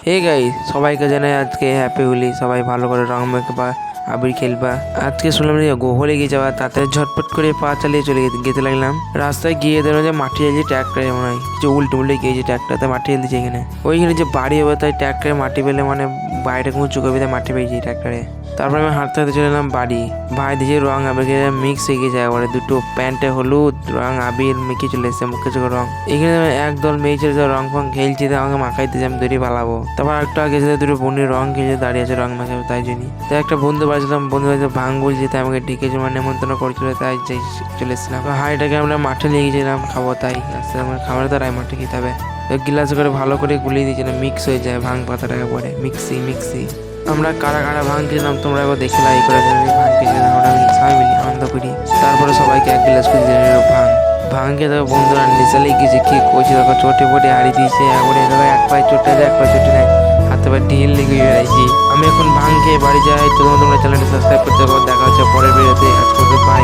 Hey guys, সবাইকে জানাই আজকে হ্যাপি হোলি। সবাই ভালো করে রং মাখবা, আবির খেলবা। আজকে শুনলাম যে গোহলে গিয়ে যাওয়া, তাতে ঝটপট করে পা চালিয়ে চলে যেতে লাগলাম। রাস্তায় গিয়ে দেখলাম যে মাটি চাইছে ট্র্যাক্টরে, মনে হয় যে উল্টে গিয়েছে ট্র্যাক্টরতে মাটি ফেলতেছে এখানে। ওইখানে যে বাড়ি হবে তাই ট্র্যাক্টরে মাটি পেলে মানে বাইরে উঁচু করবে, তাই মাটি পেয়েছি ট্র্যাক্টরে। তারপরে আমি হাঁটতে হাঁটতে চলে এলাম বাড়ি। ভাই দিয়েছে রং আবির মিক্স হয়ে গেছে একবারে, দুটো প্যান্টে হলুদ রং আবির মেখে চলে এসেছে, মুখে চোখে রং। এখানে একদল মেয়ে ছেলে রং ফং খেলছে, আমাকে মাখাইতেছে, আমি দড়ি পালাবো। তারপর একটু আগে দুটো বোনের রং খেলছে, দাঁড়িয়ে আছে রং মাখাবে, তাই জন্যই। তাই একটা বন্ধু বাজলাম, বন্ধু বাজে ভাঙ বলছে, তাই আমাকে ডেকেছে, মানে নেমন্তন্ন করছিল, তাই চলে এসেছিলাম। হাঁড়িটাকে আমরা মাঠে নিয়ে গেছিলাম খাবো, তাই আস্তে আমার খাবার দ্বারাই মাঠে খেতে হবে। গিলাস করে ভালো করে গুলিয়ে দিয়েছিলাম, মিক্স হয়ে যায় ভাঙ পাতাটাকে পরে, মিক্সি। আমরা কারা কারা ভাঙ খেলাম তোমরা একবার দেখে লাইক করে দেবে। ভাঙ খেয়েছিলাম আমরা সবাই মিলে আনন্দ করি। তারপরে সবাইকে এক গ্লাস করে দিয়ে নিল ভাঙ খেয়ে দেখো বন্ধুরা নিচে লেগেছে, কি করছে দেখো, চোটে ফোটে হারিয়ে দিয়েছে একবারে। দেখো এক পায়ে চোটে আছে, এক পায়ে চোটে নেয়, হাতে পায়ে ঢিল লেগে বেড়াইছি। আমি এখন ভাঙ খেয়ে বাড়ি যাই। তোমরা চ্যানেলটি সাবস্ক্রাইব করতে পারো। দেখা হচ্ছে পরের ভিডিওতে। আজকে বাই।